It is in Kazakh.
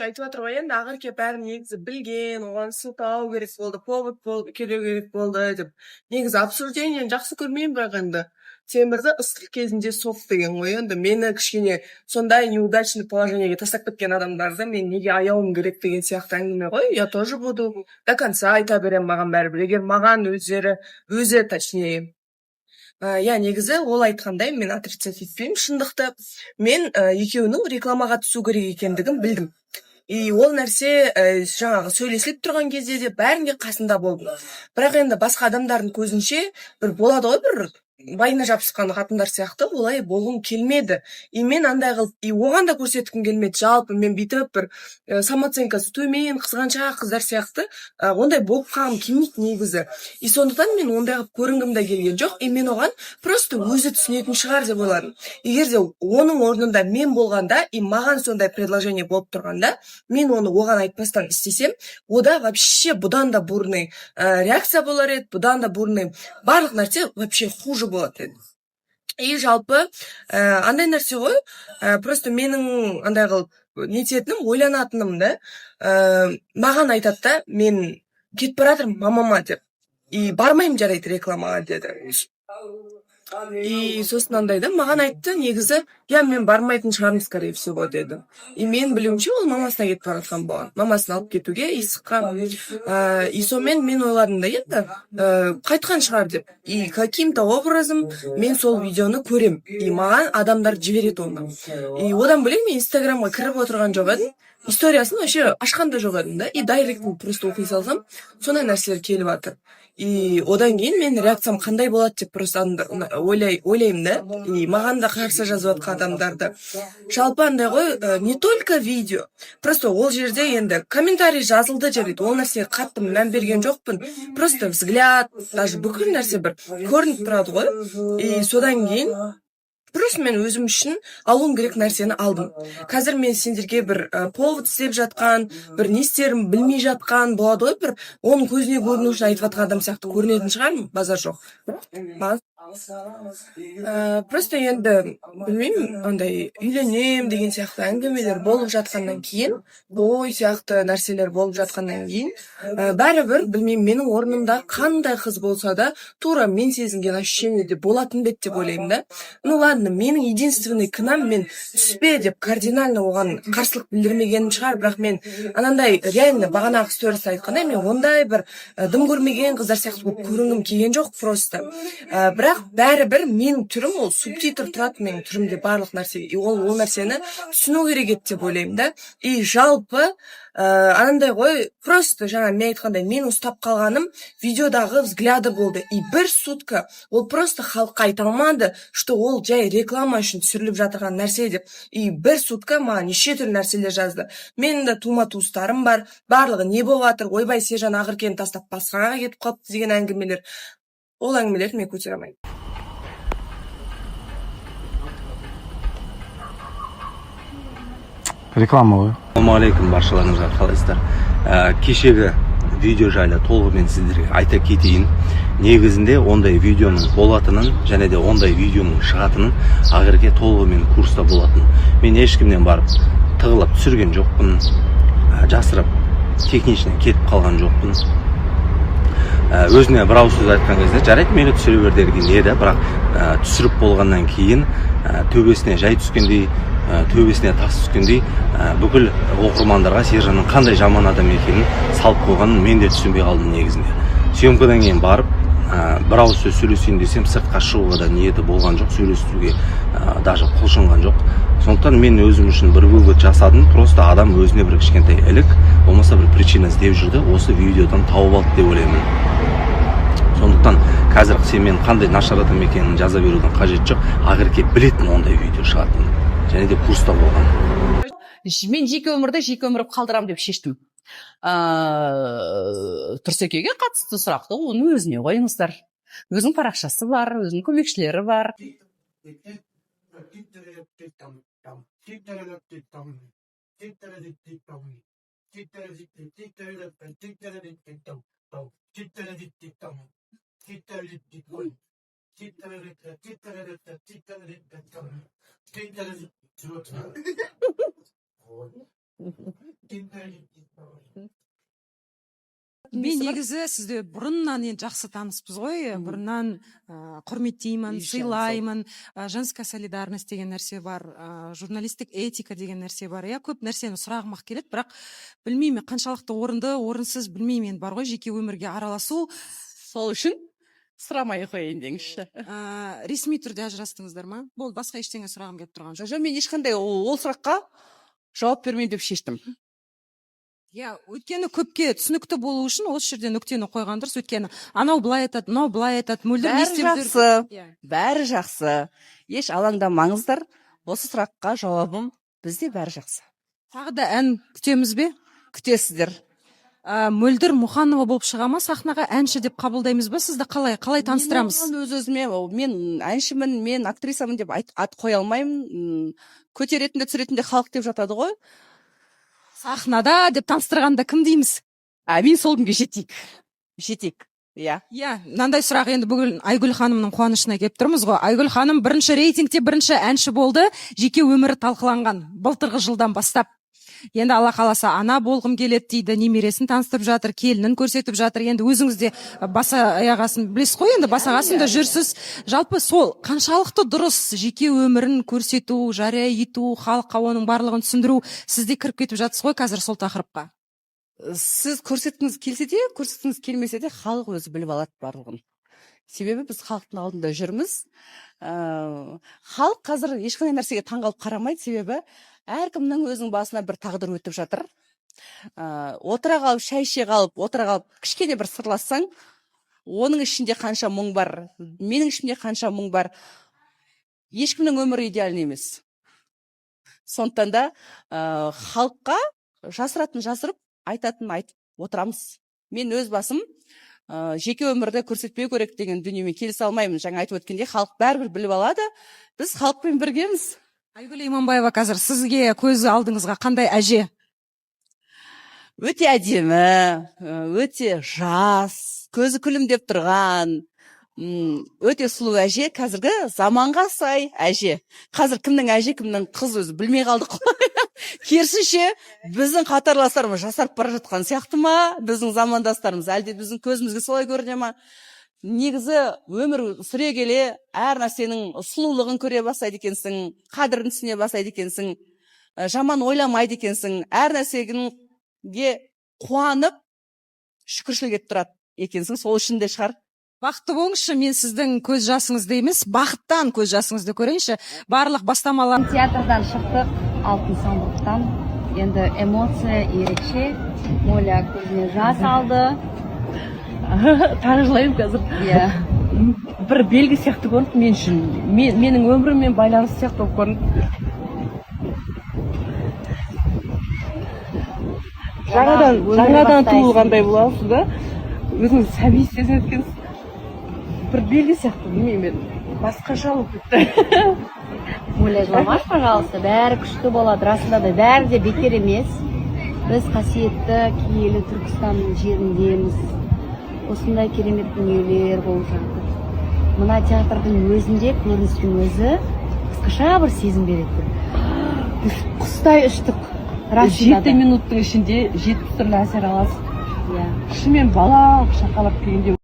айтып жатыр ғой енді ақерке бәрін негізі білген, оған сылтау керек болды, повод керек болды деп. Негізі обсуждениені жақсы көрмеймін, бірақ енді темірді ыстық кезінде соқ деген ғой. Енді мені кішкене сондай неудачный положениеге тастап кеткен адамдарды мен неге аяуым керек деген сияқты әңгіме ғой. Я тоже буду до конца айта беремін, маған бәрібір. Егер маған өзі точнее иә, негізі ол айтқандай мен отрицать етпеймін. Шындықты мен екеуінің рекламаға түсу керек екендігін білдім. И ол нәрсе жаңағы сөйлесіліп тұрған кезде де бәрінде қасында болдым. Бірақ енді басқа адамдардың көзінше бір болады ғой, бір байына жабысқан қатындар сияқты олай болғым келмеді. И мен андай қылып, и оған да көрсеткім келмеді. Жалпы мен бүйтіп бір самооценкасы төмен, қызғаншақ қыздар сияқты ондай болып қалғым келмейді негізі. И сондықтан мен ондай қылып көрінгім де келген жоқ. И мен оған просто өзі түсінетін шығар деп ойладым. Егер де оның орнында мен болғанда, и маған сондай предложение болып тұрғанда, мен оны оған айтпастан істесем, ода вообще бұдан да бурный реакция болар еді, бұдан да бурный барлық нәрсе вообще хуже болады еді. И жалпы андай нәрсе ғой, просто менің андай қылып нететінім, ойланатыным да, маған айтады да, мен кетіп баратырмын мамама деп. И бармаймын жарайды рекламаға деді. И сосын андай да, маған айтты негізі, мен бармайтын шығармын, скорее всего, деді. И мен білуімше ол мамасына кетіп баратқан болған. Мамасын алып кетуге, и сыққан. И сонымен мен ойладым да енді, қайтқан шығар деп. И каким-то образом мен сол видеоны көрем. И маған адамдар жібереді оны. И одан бөлек мен инстаграмға кіріп отырған жоқ едім. Историясын вообще ашқан да жоқ едім да. И дайректін просто оқи салсам, сондай нәрселер келіп жатыр. И одан кейін мен реакциям қандай болады деп просто ойлаймын да. И маған да қарсы жазып жатқан адамдарды. Жалпы андай ғой, не только видео. Просто ол жерде енді комментарий жазылды жарайды. Ол нәрсеге қатты мән берген жоқпын. Просто взгляд, даже бүкіл нәрсе бір көрініп тұрады ғой. И содан кейін просто мен өзім үшін алуым керек нәрсені алдым. Қазір мен сендерге бір повод істеп жатқан, бір не істерім білмей жатқан болады ғой, бір оның көзіне көріну үшін айтып жатқан адам сияқты көрінетін шығармын, базар жоқ. Просто енді білмеймін, андай үйленем деген сияқты әңгімелер болып жатқаннан кейін, той сияқты нәрселер болып жатқаннан кейін, бәрібір білмеймін, менің орнымда қандай қыз болса да, тура мен сезінген ощущение де болатын бет деп ойлаймын да. Ну ладно, менің единственный кінәм, мен түспе деп кардинально оған қарсылық білдірмегенім шығар, бірақ мен анандай реально бағанағы стористе айтқандай, мен ондай бір дым көрмеген қыздар сияқты болып көрінгім келген жоқ просто. Бірақ бәрібір менің түрім ол субтитр тұрады менің түрімде барлық нәрсеге. И ол нәрсені түсіну керек еді деп ойлаймын да. И жалпы анандай ғой, просто жаңа мен айтқандай, мен ұстап қалғаным видеодағы взгляды болды. И бір сутка ол просто халыққа айта алмады, что ол жай реклама үшін түсіріліп жатырған нәрсе деп. И бір сутка маған неше түрлі нәрселер жазды. Менің де тума-туыстарым бар, барлығы не болып жатыр, ойбай Сержан ақеркені тастап басқаға кетіп қалыпты деген әңгімелер. Ол әңгімелерді мен көтере алмаймын. Реклама ғой. Ассалаумағалейкум, баршаларыңызға қалайсыздар. Кешегі видео жайлы толығымен сіздерге айта кетейін. Негізінде ондай видеоның болатынын және де ондай видеоның шығатынын ақерке толығымен курста болатын. Мен ешкімнен барып тығылып түсірген жоқпын, жасырып техничный кетіп қалған жоқпын. Өзіне бір ауыз сөз айтқан кезде жарайды мені түсіре бер деген еді, бірақ түсіріп болғаннан кейін төбесіне жай түскендей, төбесіне тас түскендей бүкіл оқырмандарға Сержанның қандай жаман адам екенін салып қойғанын мен де түсінбей қалдым негізінде. Съемкадан кейін барып бір ауыз сөз сөйлесейін десем, сыртқа шығуға да ниеті болған жоқ, сөйлесуге даже құлшынған жоқ. Сондықтан мен өзім үшін бір вывод жасадым, просто адам өзіне бір кішкентай ілік, болмаса бір причина іздеп жүрді, осы видеодан тауып алды деп ойлаймын. Сондықтан қазір сен қандай нашар адам екенін жаза берудің қажеті жоқ. ақерке білетін ондай видео шығатынын, және де курста болған. Мен жеке өмірді қалдырам деп шештім. Тұрсекеге қатысты сұрақты оның өзіне қойыңыздар. Өзінің парақшасы бар, өзінің көмекшілері бар. Мен негізі сізді бұрыннан енді жақсы таныспыз ғой. Бұрыннан құрметтеймін, сыйлаймын. Женская солидарность деген нәрсе бар, журналистік этика деген нәрсе бар. Көп нәрсені сұрағым-ақ келеді, бірақ білмеймін, қаншалықты орынды, орынсыз білмеймін, бар ғой жеке өмірге араласу. Сол үшін сұрамай қояйын деңізші. Ресми түрде ажырастыңыздар ма? Болды, басқа ештеңе сұрағым келіп тұрған жоқ. Жоқ, мен ешқандай ол сұраққа жауап бермеймін деп шештім. Өйткені көпке түсінікті болу үшін осы жерде нүктені қойған дұрыс. Өйткені анау былай айтады, мынау былай айтады, мөлдір не істеп жүр. Бәрі жақсы. Еш алаңдамаңыздар. Осы сұраққа жауабым бізде бәрі жақсы. Тағы да ән күтеміз бе? Күтесіздер. Мөлдір Мұханова болып шыға ма, сахнаға әнші деп қабылдаймыз ба? Сізді қалай таныстырамыз? Өз-өзіме мен әншімін, мен актрисамын деп ат қоя алмаймын. Көтеретінде түсіретінде халық деп жатады ғой. Сахнада деп таныстырғанда кім дейміз? Мен сол күнге жетейік. Мынандай сұрақ енді бүгін Айгүл ханымның қуанышына келіп тұрмыз ғой. Айгүл ханым бірінші рейтингте бірінші әнші болды, жеке өмірі талқыланған былтырғы жылдан бастап. Енді Алла қаласа ана болғым келеді дейді, немересін таныстырып жатыр, келінін көрсетіп жатыр. Енді өзіңіз де баса аяғасын білесіз ғой, енді баса ағасында жүрсіз. Жалпы сол қаншалықты дұрыс жеке өмірін көрсету, жария ету, халыққа оның барлығын түсіндіру, сізде кіріп кетіп жатсыз ғой қазір сол тақырыпқа. Сіз көрсеткіңіз келсе де, көрсеткіңіз келмесе де халық өзі біліп алады барлығын. Себебі біз халықтың алдында жүрміз. Халық қазір ешқандай нәрсеге таңғалып қарамайды, себебі әркімнің өзінің басына бір тағдыр өтіп жатыр. Отыра қалып, шай іше қалып, отыра қалып, кішкене бір сырлассаң, оның ішінде қанша мұң бар, менің ішімде қанша мұң бар. Ешкімнің өмірі идеальный емес. Сондықтан да халыққа жасыратын жасырып, айтатын айтып отырамыз. Мен өз басым жеке өмірді көрсетпеу керек деген дүниемен келісе алмаймын. Жаңа айтып өткенде халық бәрібір біліп алады. Біз халықпен біргеміз. Айгүл Иманбаева қазір сізге көз алдыңызға қандай әже? Өте әдемі, өте жас, көзі күлімдеп тұрған, өте сұлу әже, қазіргі заманға сай әже. Қазір кімнің әже, кімнің қыз өзі білмей қалдық қой. Керісінше біздің қатарластарымыз жасарып бара жатқан сияқты ма, біздің замандастарымыз әлде біздің көзімізге солай көріне ма? Негізі өмір сүре келе әр нәрсенің сұлулығын көре бастайды екенсің, қадірін түсіне бастайды екенсің, жаман ойламайды екенсің, әр нәрсеге қуанып шүкіршілік етіп тұрады екенсің, сол үшін де шығар. Бақытты болыңызшы, мен сіздің көз жасыңызды емес, бақыттан көз жасыңызды көрейінші. Барлық бастамалар. Театрдан шықтық, алтын сандықтан. Енді эмоция ерекше. Моля көзіне жас алды. Тағы жылаймын қазір. Бір белгі сияқты көрінді мен үшін. Менің өміріммен байланысты сияқты болып көрінді. Жаңадан туылғандай боласыз да. Өзіңіз сәби сезінеді екенсіз. Бір белгі сияқты, білмеймін, басқаша болып кетті. Моля, жыламаш, пожалуйста, бәрі күшті болады, расында да бәрі де бекер емес. Біз қасиетті киелі Түркістанның жеріндеміз. Осындай керемет дүниелер болып жатыр. Мына театрдың өзінде көріністің өзі қысқаша бір сезім береді. Біз құстай ұштық. 7 минуттың ішінде 7 түрлі әсер аласыз. Шынымен балалық шақалап келгенде